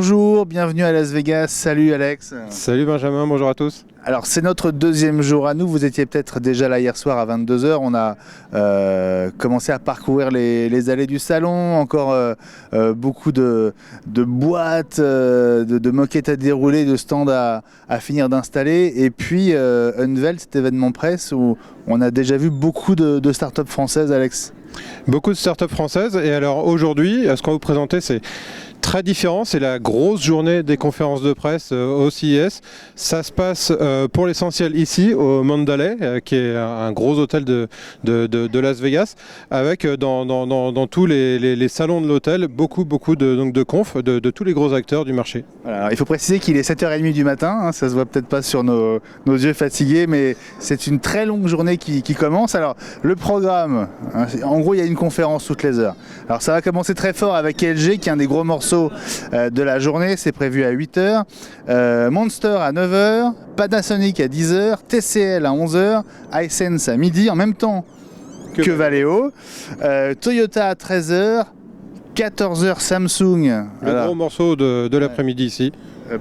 Bonjour, bienvenue à Las Vegas. Salut Alex. Salut Benjamin, bonjour à tous. Alors c'est notre deuxième jour à nous, vous étiez peut-être déjà là hier soir à 22 h. On a commencé à parcourir les allées du salon, encore beaucoup de boîtes, de moquettes à dérouler, de stands à finir d'installer. Et puis Unveil, cet événement presse où on a déjà vu beaucoup de startups françaises, Alex. Beaucoup de startups françaises, et alors aujourd'hui, ce qu'on va vous présenter, c'est très différent, c'est la grosse journée des conférences de presse au CES. Ça se passe pour l'essentiel ici, au Mandalay, qui est un gros hôtel de Las Vegas, avec dans tous les salons de l'hôtel, beaucoup de confs de tous les gros acteurs du marché. Voilà, alors il faut préciser qu'il est 7h30 du matin, hein, ça se voit peut-être pas sur nos yeux fatigués, mais c'est une très longue journée qui commence. Alors le programme, hein, en gros il y a une conférence toutes les heures. Alors ça va commencer très fort avec LG qui est un des gros morceaux de la journée, c'est prévu à 8 h. Monster à 9 h, Panasonic à 10 h, TCL à 11 h, Hisense à midi, en même temps que Valeo, Toyota à 13 h, 14 h Samsung. Le gros morceau de l'après-midi ici.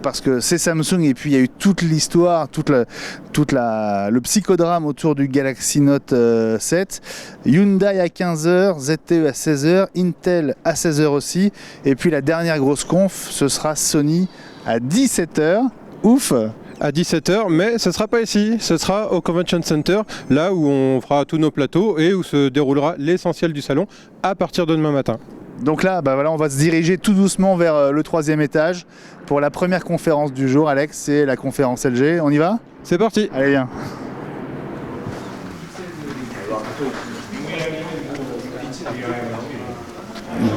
Parce que c'est Samsung et puis il y a eu toute l'histoire, le psychodrame autour du Galaxy Note 7. Hyundai à 15 h, ZTE à 16 h, Intel à 16 h aussi. Et puis la dernière grosse conf, ce sera Sony à 17 h. Ouf! À 17 h, mais ce ne sera pas ici, ce sera au Convention Center, là où on fera tous nos plateaux et où se déroulera l'essentiel du salon à partir de demain matin. Donc là, on va se diriger tout doucement vers le 3e étage pour la première conférence du jour. Alex, c'est la conférence LG. On y va ? C'est parti. Allez, viens.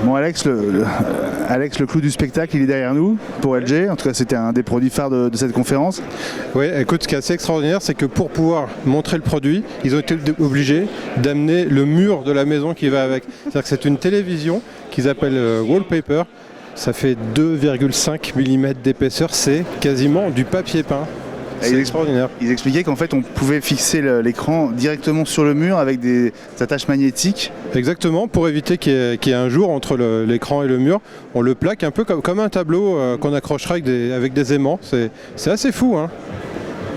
Bon Alex, le clou du spectacle, il est derrière nous pour LG. En tout cas, c'était un des produits phares de cette conférence. Oui, écoute, ce qui est assez extraordinaire, c'est que pour pouvoir montrer le produit, ils ont été obligés d'amener le mur de la maison qui va avec. C'est-à-dire que c'est une télévision qu'ils appellent wallpaper. Ça fait 2,5 mm d'épaisseur, c'est quasiment du papier peint. C'est extraordinaire. Ils expliquaient qu'en fait on pouvait fixer l'écran directement sur le mur avec des attaches magnétiques. Exactement, pour éviter qu'il y ait un jour entre l'écran et le mur, on le plaque un peu comme un tableau qu'on accrochera avec des aimants. C'est assez fou, hein.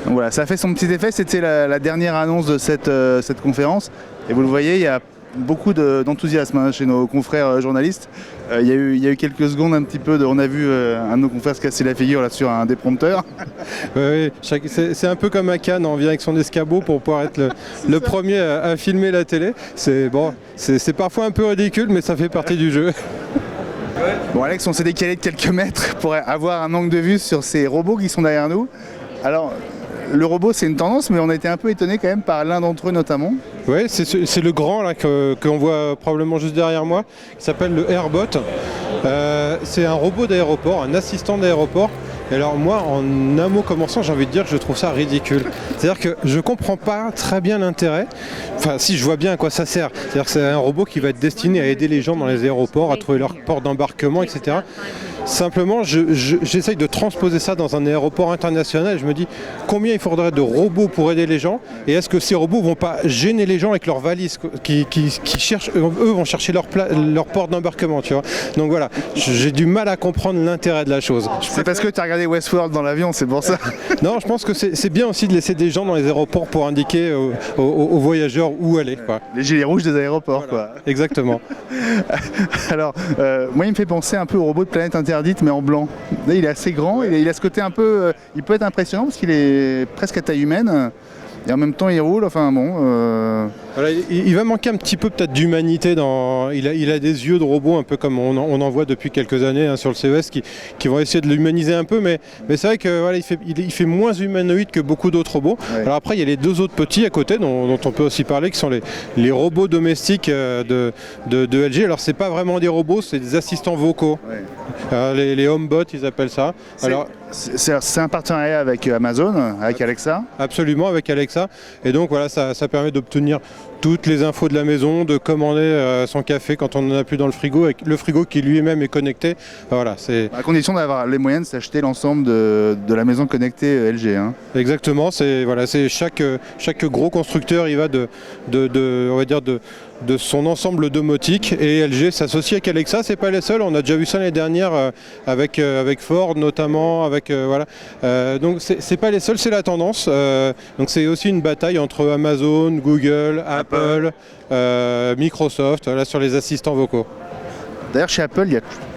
Donc voilà, ça a fait son petit effet, c'était la dernière annonce de cette conférence. Et vous le voyez, il y a beaucoup d'enthousiasme chez nos confrères journalistes. Il y a eu quelques secondes un petit peu, on a vu un de nos confrères se casser la figure là, sur un déprompteur. Oui, c'est un peu comme à Cannes, on vient avec son escabeau pour pouvoir être le premier à filmer la télé. C'est parfois un peu ridicule, mais ça fait partie du jeu. Bon Alex, on s'est décalé de quelques mètres pour avoir un angle de vue sur ces robots qui sont derrière nous. Alors, le robot c'est une tendance, mais on a été un peu étonné quand même par l'un d'entre eux notamment. Oui, c'est le grand là qu'on voit probablement juste derrière moi, qui s'appelle le Airbot. C'est un robot d'aéroport, un assistant d'aéroport. Et alors moi, en un mot commençant, j'ai envie de dire que je trouve ça ridicule. C'est-à-dire que je comprends pas très bien l'intérêt. Enfin, si, je vois bien à quoi ça sert. C'est-à-dire que c'est un robot qui va être destiné à aider les gens dans les aéroports, à trouver leur port d'embarquement, etc. Simplement, j'essaye de transposer ça dans un aéroport international. Je me dis combien il faudrait de robots pour aider les gens, et est-ce que ces robots vont pas gêner les gens avec leurs valises qui cherchent, eux vont chercher leur port d'embarquement, tu vois. Donc voilà, j'ai du mal à comprendre l'intérêt de la chose. C'est parce que tu as regardé Westworld dans l'avion, c'est pour ça. Non, je pense que c'est bien aussi de laisser des gens dans les aéroports pour indiquer aux voyageurs où aller, quoi. Les gilets rouges des aéroports, voilà. Quoi. Exactement. Alors, moi il me fait penser un peu au robot de Planète Interdite, mais en blanc. Là, il est assez grand, il a ce côté un peu... il peut être impressionnant parce qu'il est presque à taille humaine. Et en même temps il roule, enfin bon... Voilà, il va manquer un petit peu peut-être d'humanité. Il a des yeux de robot un peu comme on en voit depuis quelques années sur le CES qui vont essayer de l'humaniser un peu, mais c'est vrai que voilà, il fait moins humanoïde que beaucoup d'autres robots. Ouais. Alors après il y a les deux autres petits à côté dont on peut aussi parler, qui sont les robots domestiques de LG. Alors c'est pas vraiment des robots, c'est des assistants vocaux. Ouais. Les HomeBot ils appellent ça. C'est un partenariat avec Amazon, avec Alexa. Absolument, avec Alexa. Et donc voilà, ça permet d'obtenir toutes les infos de la maison, de commander son café quand on n'en a plus dans le frigo, avec le frigo qui lui-même est connecté. Voilà, c'est... À condition d'avoir les moyens de s'acheter l'ensemble de la maison connectée LG. Hein. Exactement, c'est chaque gros constructeur il va on va dire de son ensemble domotique, et LG s'associe avec Alexa. C'est pas les seuls, on a déjà vu ça l'année dernière avec Ford notamment, donc c'est pas les seuls, c'est la tendance. Donc c'est aussi une bataille entre Amazon, Google, Apple, Microsoft, là, sur les assistants vocaux. D'ailleurs chez Apple,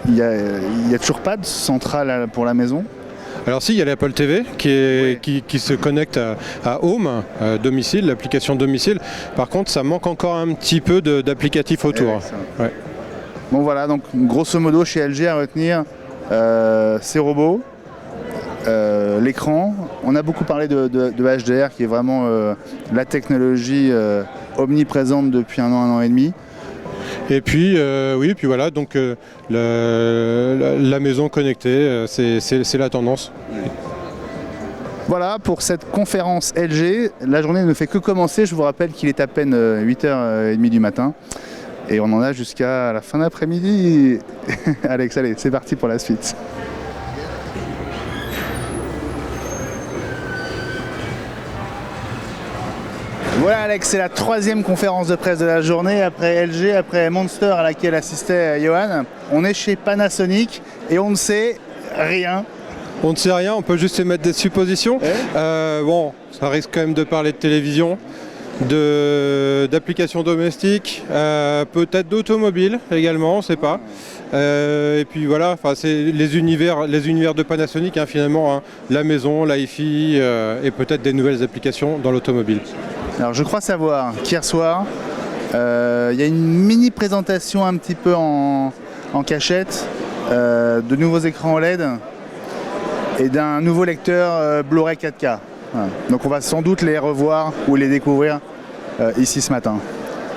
il y a toujours pas de centrale pour la maison. Alors si, il y a l'Apple TV qui se connecte à Home, domicile, l'application domicile. Par contre, ça manque encore un petit peu d'applicatifs autour. Ouais. Bon voilà, donc grosso modo chez LG à retenir, ces robots, l'écran. On a beaucoup parlé de HDR qui est vraiment la technologie omniprésente depuis un an et demi. Et puis, puis voilà, donc la maison connectée, c'est la tendance. Voilà pour cette conférence LG. La journée ne fait que commencer. Je vous rappelle qu'il est à peine 8h30 du matin. Et on en a jusqu'à la fin d'après-midi. Alex, allez, c'est parti pour la suite. Voilà Alex, c'est la troisième conférence de presse de la journée, après LG, après Monster à laquelle assistait Johan. On est chez Panasonic et on ne sait rien. On ne sait rien, on peut juste émettre des suppositions. Bon, ça risque quand même de parler de télévision, d'applications domestiques, peut-être d'automobile également, on ne sait pas. Et puis voilà, c'est les univers de Panasonic, hein, finalement, hein, la maison, l'hi-fi et peut-être des nouvelles applications dans l'automobile. Alors je crois savoir qu'hier soir, il y a une mini présentation un petit peu en cachette de nouveaux écrans OLED et d'un nouveau lecteur Blu-ray 4K. Voilà. Donc on va sans doute les revoir ou les découvrir ici ce matin.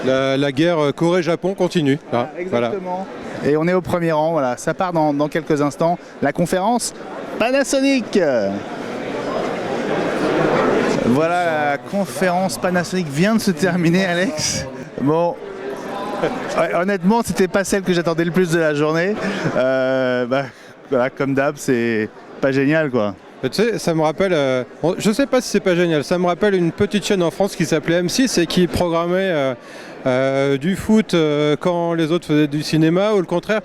La guerre Corée-Japon continue. Là. Exactement. Voilà. Et on est au premier rang, voilà. Ça part dans quelques instants. La conférence Panasonic. Voilà, la conférence Panasonic vient de se terminer, Alex. Bon, ouais, honnêtement, c'était pas celle que j'attendais le plus de la journée. Voilà, comme d'hab, c'est pas génial, quoi. Tu sais, ça me rappelle, je sais pas si c'est pas génial, ça me rappelle une petite chaîne en France qui s'appelait M6 et qui programmait du foot quand les autres faisaient du cinéma ou le contraire.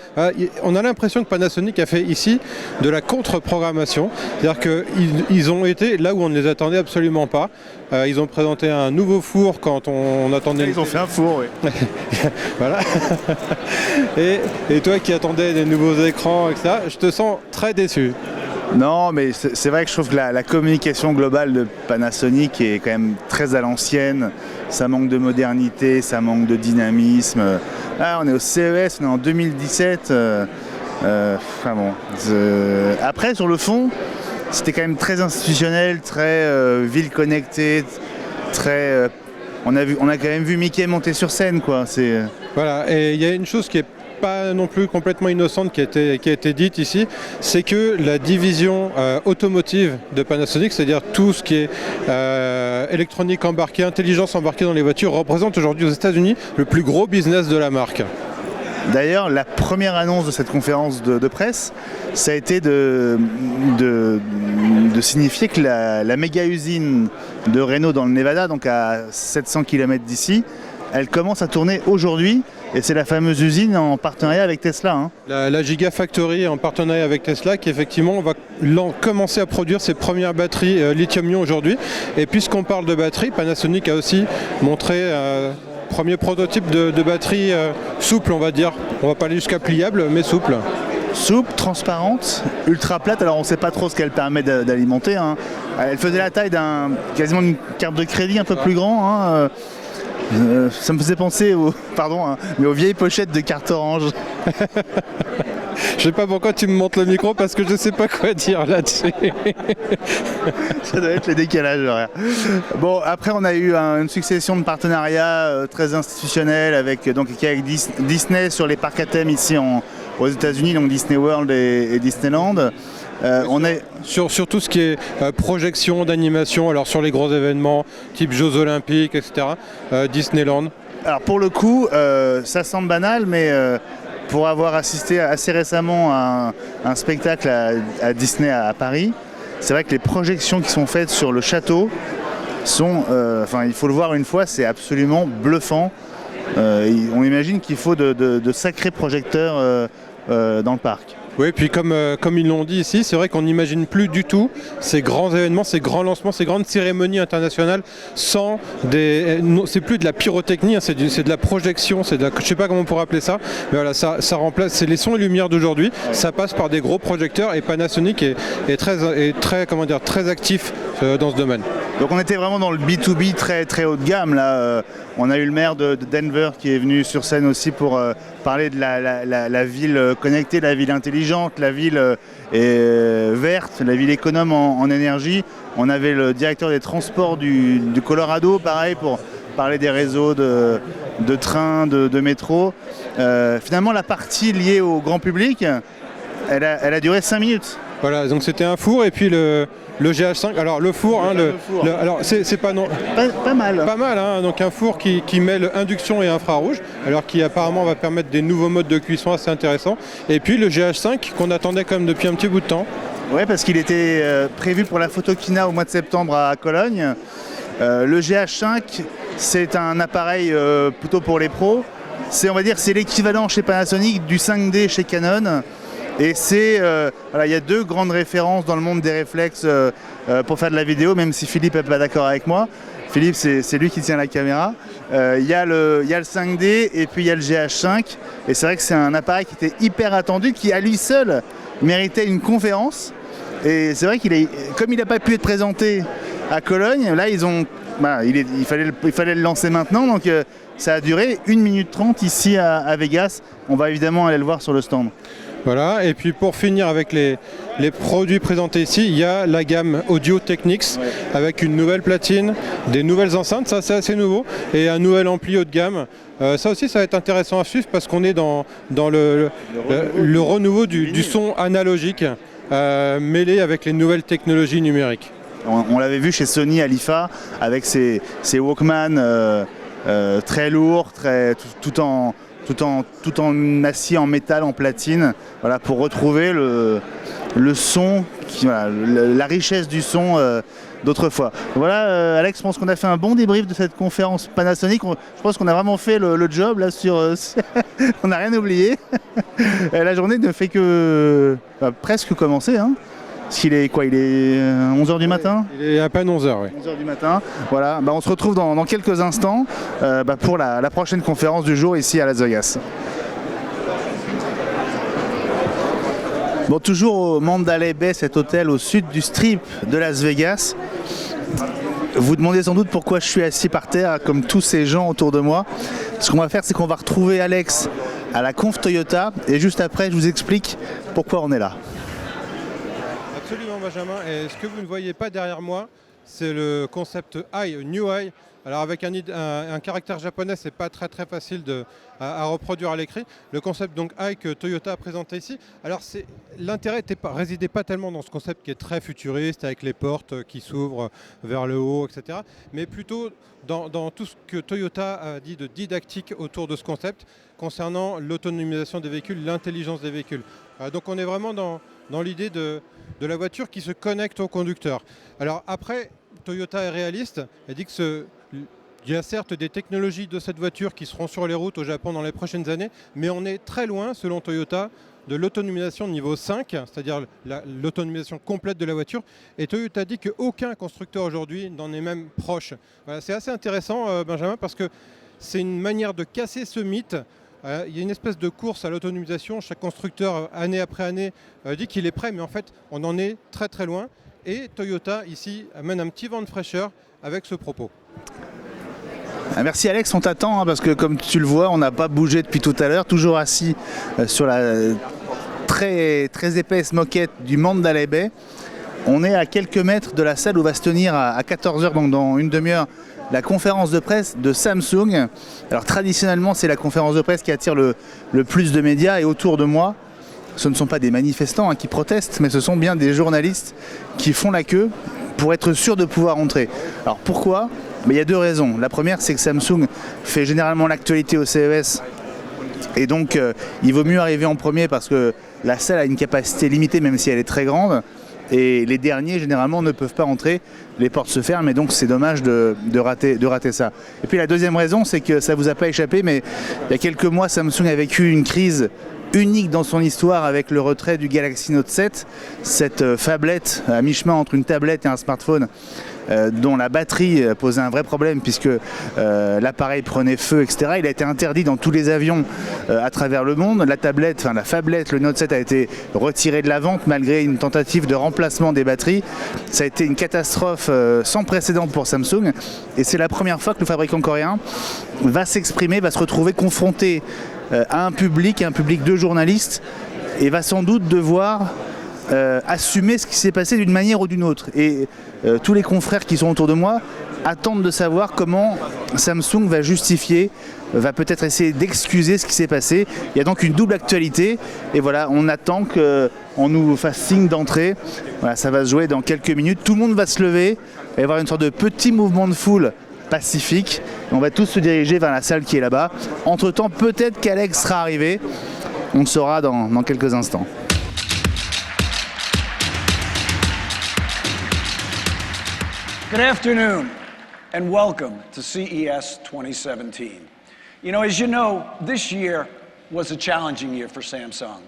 On a l'impression que Panasonic a fait ici de la contre-programmation. C'est-à-dire qu'ils ont été là où on ne les attendait absolument pas. Ils ont présenté un nouveau four quand on attendait... Ils ont fait un four, oui. Voilà. Et toi qui attendais des nouveaux écrans, etc., je te sens très déçu. Non, mais c'est vrai que je trouve que la communication globale de Panasonic est quand même très à l'ancienne. Ça manque de modernité, ça manque de dynamisme. Là, on est au CES, on est en 2017. Après, sur le fond, c'était quand même très institutionnel, très ville connectée, très... on a quand même vu Mickey monter sur scène, quoi. Voilà, et il y a une chose qui est pas non plus complètement innocente qui a été dite ici, c'est que la division automotive de Panasonic, c'est-à-dire tout ce qui est électronique embarquée, intelligence embarquée dans les voitures, représente aujourd'hui aux États-Unis le plus gros business de la marque. D'ailleurs, la première annonce de cette conférence de presse, ça a été de signifier que la méga usine de Reno dans le Nevada, donc à 700 km d'ici, elle commence à tourner aujourd'hui. Et c'est la fameuse usine en partenariat avec Tesla. Hein. La Gigafactory en partenariat avec Tesla qui effectivement va commencer à produire ses premières batteries lithium-ion aujourd'hui. Et puisqu'on parle de batterie, Panasonic a aussi montré premier prototype de batterie souple, on va dire. On va pas aller jusqu'à pliable, mais souple. Souple, transparente, ultra plate. Alors on ne sait pas trop ce qu'elle permet d'alimenter. Hein. Elle faisait la taille quasiment une carte de crédit un peu plus grand. Hein. Ça me faisait penser aux vieilles pochettes de cartes orange. Je sais pas pourquoi tu me montres le micro parce que je sais pas quoi dire là-dessus. Ça doit être le décalage horaire. Bon, après on a eu une succession de partenariats très institutionnels avec Disney sur les parcs à thème ici aux États-Unis, donc Disney World et Disneyland. On est sur tout ce qui est projection d'animation, alors sur les gros événements, type Jeux Olympiques, etc., Disneyland. Alors pour le coup, ça semble banal, mais pour avoir assisté assez récemment à un spectacle à Disney à Paris, c'est vrai que les projections qui sont faites sur le château sont, il faut le voir une fois, c'est absolument bluffant. On imagine qu'il faut de sacrés projecteurs dans le parc. Oui, puis comme ils l'ont dit ici, c'est vrai qu'on n'imagine plus du tout ces grands événements, ces grands lancements, ces grandes cérémonies internationales sans des... C'est plus de la pyrotechnie, hein, c'est de la projection, je ne sais pas comment on pourrait appeler ça, mais voilà, ça remplace, c'est les sons et lumières d'aujourd'hui, ça passe par des gros projecteurs et Panasonic est très actif dans ce domaine. Donc on était vraiment dans le B2B très, très haut de gamme là. On a eu le maire de Denver qui est venu sur scène aussi pour parler de la ville connectée, la ville intelligente, la ville verte, la ville économe en énergie. On avait le directeur des transports du Colorado, pareil, pour parler des réseaux de trains, de métro. Finalement, la partie liée au grand public, elle a duré 5 minutes. Voilà, donc c'était un four et puis le GH5. Alors le four, hein, alors c'est pas non. Pas mal. Pas mal, hein, donc un four qui mêle induction et infrarouge, alors qui apparemment va permettre des nouveaux modes de cuisson assez intéressants. Et puis le GH5 qu'on attendait quand même depuis un petit bout de temps. Ouais, parce qu'il était prévu pour la Photokina au mois de septembre à Cologne. Le GH5, c'est un appareil plutôt pour les pros. C'est, on va dire, c'est l'équivalent chez Panasonic du 5D chez Canon. Et c'est, il y a deux grandes références dans le monde des réflexes pour faire de la vidéo, même si Philippe n'est pas d'accord avec moi. Philippe, c'est lui qui tient la caméra. Il y a le 5D et puis il y a le GH5. Et c'est vrai que c'est un appareil qui était hyper attendu, qui à lui seul méritait une conférence. Et c'est vrai comme il n'a pas pu être présenté à Cologne, là il fallait le lancer maintenant. Donc ça a duré 1 minute 30 ici à Vegas. On va évidemment aller le voir sur le stand. Voilà, et puis pour finir avec les produits présentés ici, il y a la gamme Audio Technics avec une nouvelle platine, des nouvelles enceintes, ça c'est assez nouveau, et un nouvel ampli haut de gamme. Ça aussi ça va être intéressant à suivre parce qu'on est dans le renouveau du son analogique mêlé avec les nouvelles technologies numériques. On l'avait vu chez Sony à l'IFA avec ses Walkman très lourds, tout en acier, en métal, en platine, voilà, pour retrouver le son, la richesse du son d'autrefois. Voilà, Alex, je pense qu'on a fait un bon débrief de cette conférence Panasonic. Je pense qu'on a vraiment fait le job là on n'a rien oublié. La journée ne fait que presque commencer, hein. Parce qu'il est quoi? Il est 11h du matin? Il est à peine 11h, oui. 11h du matin. Voilà, on se retrouve dans quelques instants pour la prochaine conférence du jour ici à Las Vegas. Bon, toujours au Mandalay Bay, cet hôtel au sud du Strip de Las Vegas. Vous demandez sans doute pourquoi je suis assis par terre comme tous ces gens autour de moi. Ce qu'on va faire, c'est qu'on va retrouver Alex à la Conf Toyota et juste après, je vous explique pourquoi on est là. Absolument, Benjamin. Et ce que vous ne voyez pas derrière moi, c'est le concept Eye, New Eye. Alors avec un caractère japonais, c'est pas très facile à reproduire à l'écrit. Le concept donc Eye que Toyota a présenté ici. Alors l'intérêt résidait pas tellement dans ce concept qui est très futuriste avec les portes qui s'ouvrent vers le haut, etc. Mais plutôt dans tout ce que Toyota a dit de didactique autour de ce concept concernant l'autonomisation des véhicules, l'intelligence des véhicules. Donc on est vraiment dans l'idée de la voiture qui se connecte au conducteur. Alors après, Toyota est réaliste, elle dit que il y a certes des technologies de cette voiture qui seront sur les routes au Japon dans les prochaines années, mais on est très loin, selon Toyota, de l'autonomisation niveau 5, c'est-à-dire l'autonomisation complète de la voiture. Et Toyota dit qu'aucun constructeur aujourd'hui n'en est même proche. Voilà, c'est assez intéressant, Benjamin, parce que c'est une manière de casser ce mythe. Il y a une espèce de course à l'autonomisation. Chaque constructeur, année après année, dit qu'il est prêt, mais en fait, on en est très loin. Et Toyota, ici, amène un petit vent de fraîcheur avec ce propos. Merci Alex, on t'attend parce que comme tu le vois, on n'a pas bougé depuis tout à l'heure, toujours assis sur la très épaisse moquette du Mandalay Bay. On est à quelques mètres de la salle où va se tenir à 14h, donc dans une demi-heure, la conférence de presse de Samsung. Alors traditionnellement, c'est la conférence de presse qui attire le plus de médias et autour de moi, ce ne sont pas des manifestants qui protestent, mais ce sont bien des journalistes qui font la queue pour être sûrs de pouvoir entrer. Alors pourquoi ? Il y a deux raisons. La première, c'est que Samsung fait généralement l'actualité au CES. Et donc, il vaut mieux arriver en premier parce que la salle a une capacité limitée, même si elle est très grande. Et les derniers, généralement, ne peuvent pas entrer. Les portes se ferment et donc c'est dommage de rater ça. Et puis la deuxième raison, c'est que ça ne vous a pas échappé, mais il y a quelques mois, Samsung a vécu une crise unique dans son histoire avec le retrait du Galaxy Note 7, cette phablette à mi-chemin entre une tablette et un smartphone, dont la batterie posait un vrai problème puisque l'appareil prenait feu, etc. Il a été interdit dans tous les avions à travers le monde. La phablette, le Note 7 a été retiré de la vente malgré une tentative de remplacement des batteries. Ça a été une catastrophe sans précédent pour Samsung et c'est la première fois que le fabricant coréen va s'exprimer, va se retrouver confronté à un public de journalistes et va sans doute devoir assumer ce qui s'est passé d'une manière ou d'une autre. Et tous les confrères qui sont autour de moi attendent de savoir comment Samsung va justifier, va peut-être essayer d'excuser ce qui s'est passé. Il y a donc une double actualité et voilà, on attend qu'on nous fasse signe d'entrée. Voilà, ça va se jouer dans quelques minutes. Tout le monde va se lever, il va y avoir une sorte de petit mouvement de foule pacifique. On va tous se diriger vers la salle qui est là-bas. Entre-temps, peut-être qu'Alex sera arrivé. On le saura dans quelques instants. Good afternoon and welcome to CES 2017. As you know, this year was a challenging year for Samsung.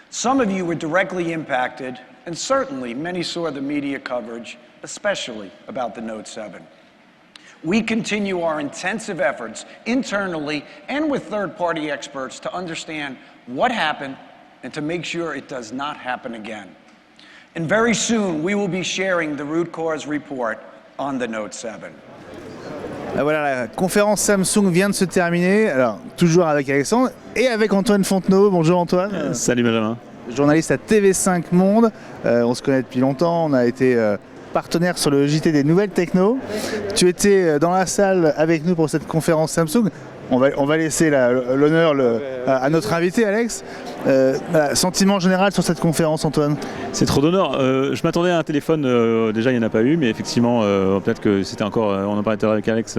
Some of you were directly impacted, and certainly many saw the media coverage, especially about the Note 7. We continue our intensive efforts internally and with third-party experts to understand what happened and to make sure it does not happen again. And very soon, we will be sharing the root cause report on the Note 7. Voilà, la conférence Samsung vient de se terminer. Alors, toujours avec Alexandre et avec Antoine Fontenot. Bonjour Antoine. Salut Benjamin. Journaliste à TV5 Monde. On se connaît depuis longtemps. On a été partenaire sur le JT des Nouvelles Techno. Tu étais dans la salle avec nous pour cette conférence Samsung. On va laisser l'honneur à notre invité Alex. Sentiment général sur cette conférence, Antoine? C'est trop d'honneur. Je m'attendais à un téléphone, déjà il n'y en a pas eu, mais effectivement peut-être que c'était encore, on en parlait avec Alex,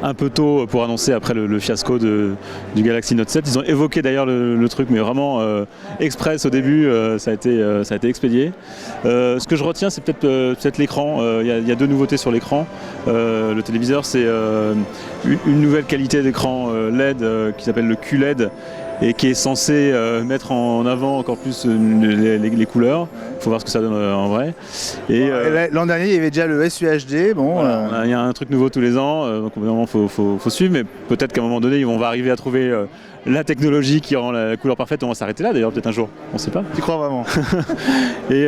un peu tôt pour annoncer après le fiasco du Galaxy Note 7. Ils ont évoqué d'ailleurs le truc, mais vraiment express au début, ça a été expédié. Ce que je retiens, c'est peut-être l'écran. Il y a deux nouveautés sur l'écran. Le téléviseur, c'est une nouvelle qualité d'écran LED qui s'appelle le QLED et qui est censé mettre en avant encore plus les couleurs. Il faut voir ce que ça donne en vrai. Et l'an dernier, il y avait déjà le SUHD. Bon, voilà, il y a un truc nouveau tous les ans, donc évidemment il faut suivre, mais peut-être qu'à un moment donné, on va arriver à trouver la technologie qui rend la couleur parfaite. On va s'arrêter là d'ailleurs, peut-être un jour, on ne sait pas. Tu crois vraiment? Et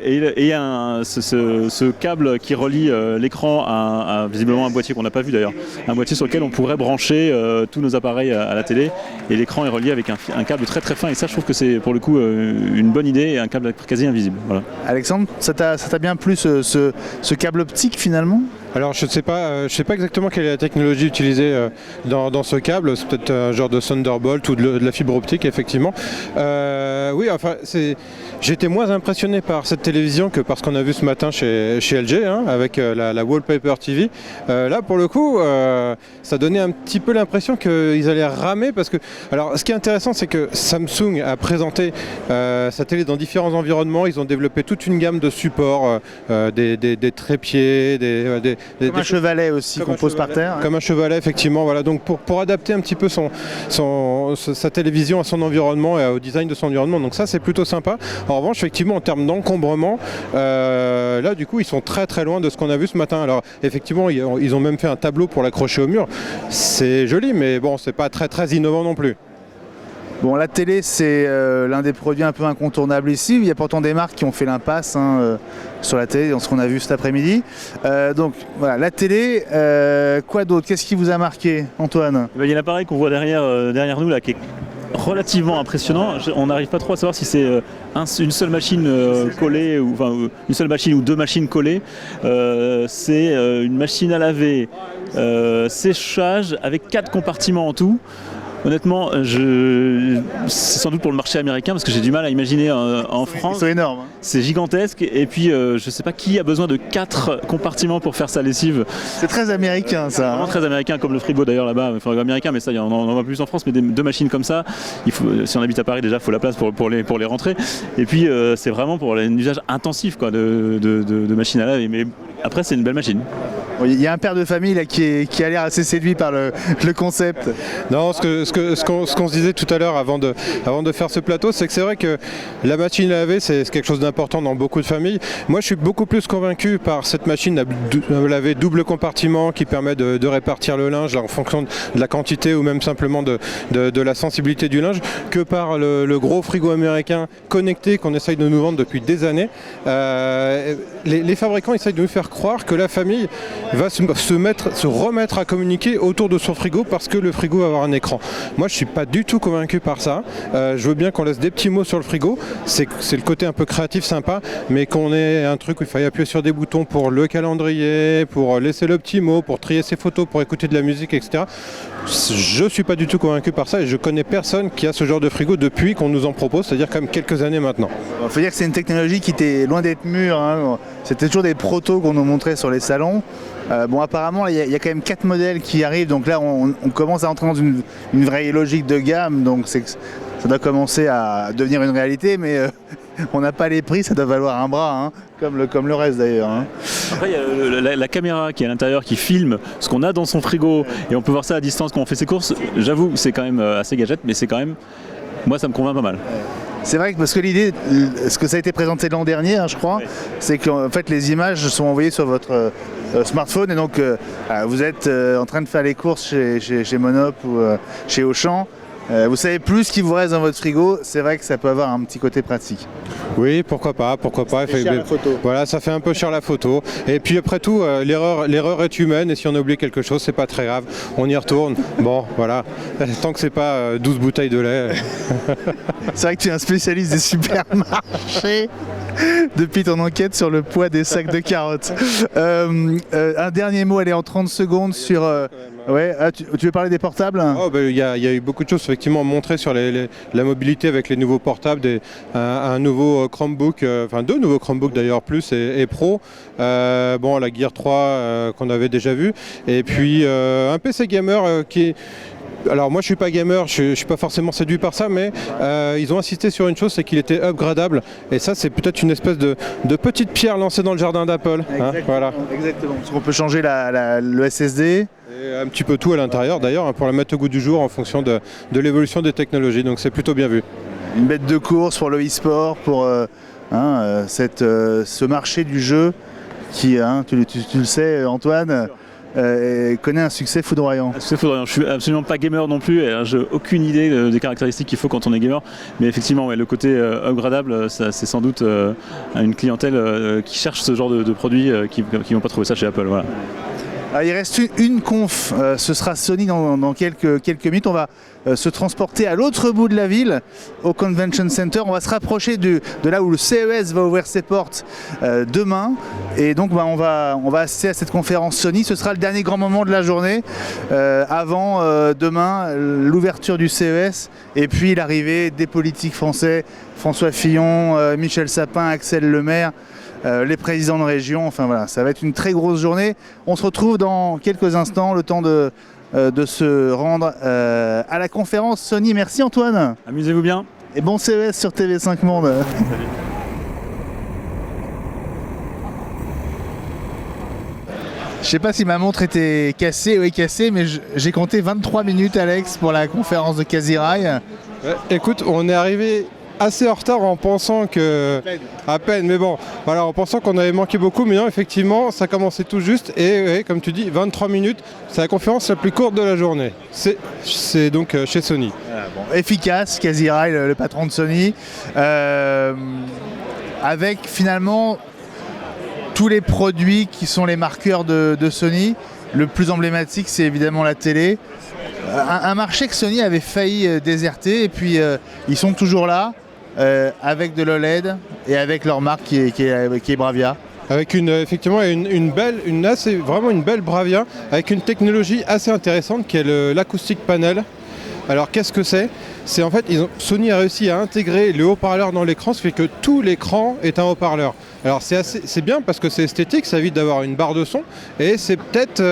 il y a ce câble qui relie l'écran à visiblement un boîtier qu'on n'a pas vu d'ailleurs, un boîtier sur lequel on pourrait brancher tous nos appareils à la télé, et l'écran est relié avec un câble très très fin, et ça je trouve que c'est pour le coup une bonne idée, et un câble quasi invisible. Voilà. Alexandre, ça t'a bien plu ce câble optique finalement? Alors je sais pas exactement quelle est la technologie utilisée dans ce câble. C'est peut-être un genre de Thunderbolt ou de la fibre optique, effectivement. Oui, enfin j'étais moins impressionné par cette télévision que par ce qu'on a vu ce matin chez LG, avec la Wallpaper TV. Là pour le coup, ça donnait un petit peu l'impression qu'ils allaient ramer, parce que alors ce qui est intéressant, c'est que Samsung a présenté sa télé dans différents environnements. Ils ont développé toute une gamme de supports, des trépieds, comme un chevalet aussi qu'on pose par terre. Comme un chevalet, effectivement. Voilà. Donc pour adapter un petit peu sa télévision à son environnement et au design de son environnement. Donc ça, c'est plutôt sympa. En revanche, effectivement, en termes d'encombrement, là, du coup, ils sont très très loin de ce qu'on a vu ce matin. Alors, effectivement, ils ont même fait un tableau pour l'accrocher au mur. C'est joli, mais bon, c'est pas très très innovant non plus. Bon, la télé, c'est l'un des produits un peu incontournables ici. Il y a pourtant des marques qui ont fait l'impasse sur la télé, dans ce qu'on a vu cet après-midi. Donc voilà, la télé, quoi d'autre? Qu'est-ce qui vous a marqué, Antoine? Il y a l'appareil qu'on voit derrière nous là, qui est relativement impressionnant. On n'arrive pas trop à savoir si c'est une seule machine collée, ou enfin une seule machine ou deux machines collées. C'est une machine à laver, séchage avec 4 compartiments en tout. Honnêtement, c'est sans doute pour le marché américain parce que j'ai du mal à imaginer en France. Ils sont énormes. Hein. C'est gigantesque et puis je sais pas qui a besoin de 4 compartiments pour faire sa lessive. C'est très américain ça. Vraiment très américain comme le frigo d'ailleurs là-bas, frigo américain, mais ça on en voit plus en France, mais 2 machines comme ça, si on habite à Paris déjà, il faut la place pour les rentrer. Et puis c'est vraiment pour un usage intensif quoi, de machine à laver, mais après c'est une belle machine. Il y a un père de famille là, qui a l'air assez séduit par le concept. Non, ce qu'on se disait tout à l'heure avant de faire ce plateau, c'est que c'est vrai que la machine à laver, c'est quelque chose d'important dans beaucoup de familles. Moi, je suis beaucoup plus convaincu par cette machine à laver double compartiment qui permet de répartir le linge en fonction de la quantité ou même simplement de la sensibilité du linge que par le gros frigo américain connecté qu'on essaye de nous vendre depuis des années. Les fabricants essayent de nous faire croire que la famille va se remettre à communiquer autour de son frigo parce que le frigo va avoir un écran. Moi, je suis pas du tout convaincu par ça. Je veux bien qu'on laisse des petits mots sur le frigo. C'est le côté un peu créatif, sympa, mais qu'on ait un truc où il faille appuyer sur des boutons pour le calendrier, pour laisser le petit mot, pour trier ses photos, pour écouter de la musique, etc. Je suis pas du tout convaincu par ça et je connais personne qui a ce genre de frigo depuis qu'on nous en propose, c'est-à-dire quand même quelques années maintenant. Il faut dire que c'est une technologie qui était loin d'être mûre. Hein. C'était toujours des protos qu'on nous montrait sur les salons. Apparemment, il y a quand même 4 modèles qui arrivent, donc là on commence à entrer dans une vraie logique de gamme, donc ça doit commencer à devenir une réalité, mais on n'a pas les prix, ça doit valoir un bras, hein, comme le reste d'ailleurs. Hein. Après, il y a la caméra qui est à l'intérieur qui filme ce qu'on a dans son frigo et on peut voir ça à distance quand on fait ses courses. J'avoue, c'est quand même assez gadget, mais c'est quand même, moi ça me convainc pas mal. C'est vrai que parce que l'idée, ce que ça a été présenté l'an dernier, hein, je crois, oui, c'est qu'en fait les images sont envoyées sur votre smartphone et donc vous êtes en train de faire les courses chez Monop ou chez Auchan. Vous savez plus ce qui vous reste dans votre frigo, c'est vrai que ça peut avoir un petit côté pratique. Oui, pourquoi pas. Ça fait cher la photo. Voilà, ça fait un peu cher la photo. Et puis après tout, l'erreur est humaine et si on a oublié quelque chose, c'est pas très grave. On y retourne. Bon, voilà. Tant que c'est pas 12 bouteilles de lait. C'est vrai que tu es un spécialiste des supermarchés depuis ton enquête sur le poids des sacs de carottes. Un dernier mot, allez, en 30 secondes sur... Ouais, tu veux parler des portables ? Il y a eu beaucoup de choses effectivement montrées sur la mobilité avec les nouveaux portables, un nouveau Chromebook, enfin 2 nouveaux Chromebooks d'ailleurs, Plus et Pro, la Gear 3 qu'on avait déjà vu, et puis un PC gamer qui est... Alors moi je suis pas gamer, je suis pas forcément séduit par ça, mais ils ont insisté sur une chose, c'est qu'il était upgradable, et ça c'est peut-être une espèce de petite pierre lancée dans le jardin d'Apple. Exactement, hein, voilà. Exactement. Parce qu'on peut changer le SSD. Et un petit peu tout à l'intérieur d'ailleurs, hein, pour la mettre au goût du jour en fonction de l'évolution des technologies, donc c'est plutôt bien vu. Une bête de course pour le e-sport, pour ce marché du jeu qui, tu le sais Antoine, connaît un succès foudroyant. Je suis absolument pas gamer non plus, et j'ai aucune idée des caractéristiques qu'il faut quand on est gamer, mais effectivement ouais, le côté upgradable, c'est sans doute une clientèle qui cherche ce genre de produits qui vont pas trouver ça chez Apple. Voilà. Alors, il reste une conf, ce sera Sony dans quelques minutes. On va se transporter à l'autre bout de la ville, au Convention Center. On va se rapprocher de là où le CES va ouvrir ses portes demain. Et donc on va assister à cette conférence Sony. Ce sera le dernier grand moment de la journée, avant demain l'ouverture du CES et puis l'arrivée des politiques français, François Fillon, Michel Sapin, Axel Lemaire. Les présidents de région, enfin voilà, ça va être une très grosse journée. On se retrouve dans quelques instants, le temps de se rendre à la conférence Sony. Merci Antoine. Amusez-vous bien. Et bon CES sur TV5 Monde. Salut. Je sais pas si ma montre était cassée, oui cassée, mais j'ai compté 23 minutes Alex pour la conférence de Kazirai. Écoute, on est arrivé assez en retard en pensant que... À peine, mais bon, voilà, en pensant qu'on avait manqué beaucoup, mais non, effectivement, ça commençait tout juste, et comme tu dis, 23 minutes, c'est la conférence la plus courte de la journée. C'est donc chez Sony. Efficace, Kazirai, le patron de Sony, avec finalement tous les produits qui sont les marqueurs de Sony. Le plus emblématique, c'est évidemment la télé. Un marché que Sony avait failli déserter, et puis ils sont toujours là. Avec de l'OLED et avec leur marque qui est Bravia. Avec effectivement vraiment une belle Bravia, avec une technologie assez intéressante qui est l'acoustic panel. Alors qu'est-ce que c'est? C'est en fait, Sony a réussi à intégrer le haut-parleur dans l'écran, ce qui fait que tout l'écran est un haut-parleur. Alors c'est bien parce que c'est esthétique, ça évite d'avoir une barre de son et c'est peut-être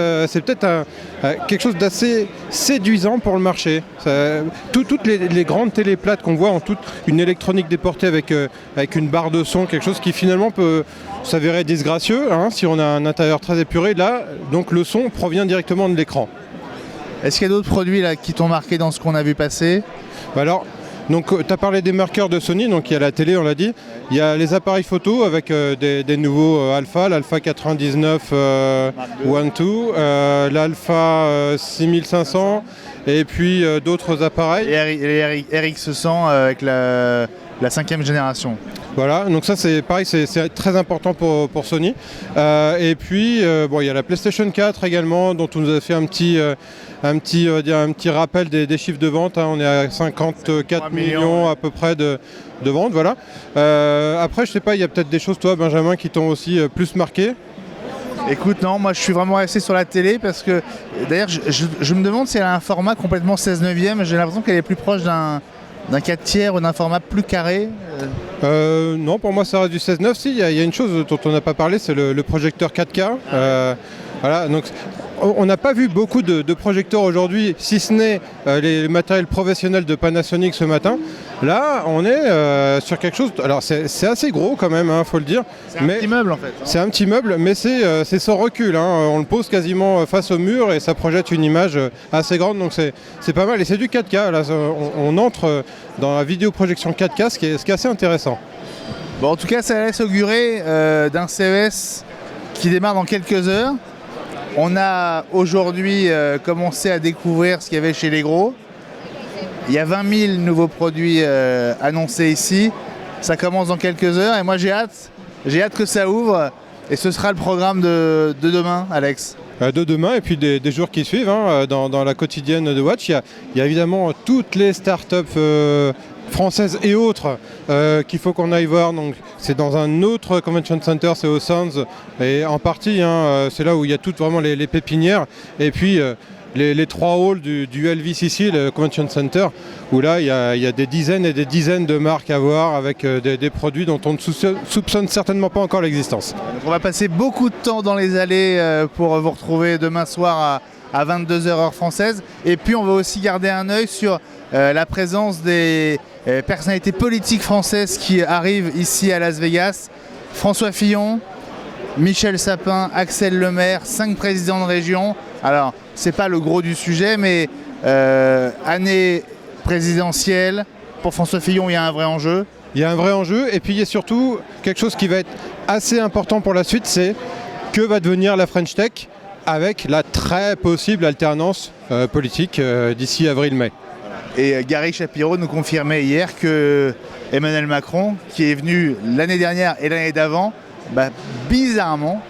quelque chose d'assez séduisant pour le marché. Toutes les grandes téléplates qu'on voit ont toute une électronique déportée avec une barre de son, quelque chose qui finalement peut s'avérer disgracieux hein, si on a un intérieur très épuré. Là, donc le son provient directement de l'écran. Est-ce qu'il y a d'autres produits là, qui t'ont marqué dans ce qu'on a vu passer? Alors, tu as parlé des marqueurs de Sony, donc il y a la télé, on l'a dit. Il y a les appareils photo avec des nouveaux Alpha, l'Alpha 99 One 2, l'Alpha 6500 et puis d'autres appareils. Et les RX100 avec la 5e génération. Voilà, donc ça c'est pareil, c'est très important pour Sony. Et puis il y a la PlayStation 4 également, dont on nous a fait un petit rappel des chiffres de vente. Hein. On est à 54 millions à peu près de ventes. Voilà. Après, je sais pas, il y a peut-être des choses, toi, Benjamin, qui t'ont aussi plus marqué. Écoute, non, moi je suis vraiment resté sur la télé parce que d'ailleurs je me demande si elle a un format complètement 16/9. J'ai l'impression qu'elle est plus proche d'un 4/3 ou d'un format plus carré. Non, pour moi ça reste du 16/9. Si, il y a une chose dont on n'a pas parlé, c'est le projecteur 4K. Voilà, donc on n'a pas vu beaucoup de projecteurs aujourd'hui, si ce n'est les matériels professionnels de Panasonic ce matin. Là, on est sur quelque chose. Alors c'est assez gros quand même, hein, faut le dire. C'est un petit meuble en fait. C'est un petit meuble, mais c'est sans recul. Hein. On le pose quasiment face au mur et ça projette une image assez grande, donc c'est pas mal. Et c'est du 4K. Là, on entre dans la vidéoprojection 4K, ce qui est assez intéressant. Bon, en tout cas, ça laisse augurer d'un CES qui démarre dans quelques heures. On a aujourd'hui commencé à découvrir ce qu'il y avait chez les gros. Il y a 20 000 nouveaux produits annoncés ici. Ça commence dans quelques heures et moi j'ai hâte que ça ouvre. Et ce sera le programme de demain, Alex. De demain et puis des jours qui suivent. Hein, dans la quotidienne de Watch, il y a évidemment toutes les startups françaises et autres qu'il faut qu'on aille voir. Donc, c'est dans un autre convention center, c'est au Sands. Et en partie, hein, c'est là où il y a toutes vraiment les pépinières. Et puis les 3 halls du LVCC, le Convention Center, où là il y a des dizaines et des dizaines de marques à voir avec des produits dont on ne soupçonne certainement pas encore l'existence. Donc on va passer beaucoup de temps dans les allées pour vous retrouver demain soir à 22h heure française. Et puis on va aussi garder un œil sur la présence des personnalités politiques françaises qui arrivent ici à Las Vegas. François Fillon, Michel Sapin, Axel Lemaire, 5 présidents de région. Alors, c'est pas le gros du sujet, mais année présidentielle, pour François Fillon, il y a un vrai enjeu. Il y a un vrai enjeu, et puis il y a surtout quelque chose qui va être assez important pour la suite, c'est que va devenir la French Tech avec la très possible alternance politique d'ici avril-mai. Et Gary Shapiro nous confirmait hier que Emmanuel Macron, qui est venu l'année dernière et l'année d'avant, bizarrement,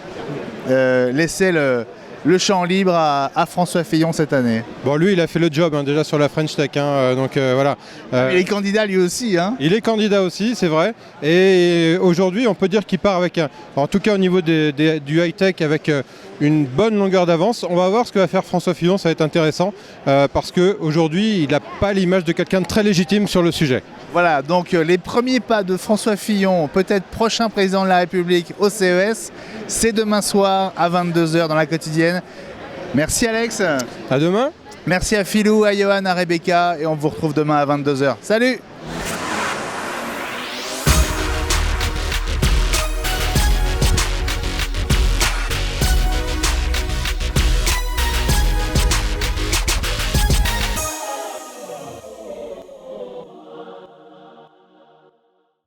laissait le champ libre à François Fillon cette année. Bon, lui, il a fait le job hein, déjà sur la French Tech, hein, donc voilà. Il est candidat lui aussi. Hein. Il est candidat aussi, c'est vrai. Et aujourd'hui, on peut dire qu'il part avec, en tout cas au niveau du high-tech, avec une bonne longueur d'avance. On va voir ce que va faire François Fillon, ça va être intéressant, parce qu'aujourd'hui, il n'a pas l'image de quelqu'un de très légitime sur le sujet. Voilà, donc les premiers pas de François Fillon, peut-être prochain président de la République au CES, c'est demain soir à 22h dans la quotidienne. Merci Alex. À demain. Merci à Philou, à Johan, à Rebecca et on vous retrouve demain à 22h. Salut!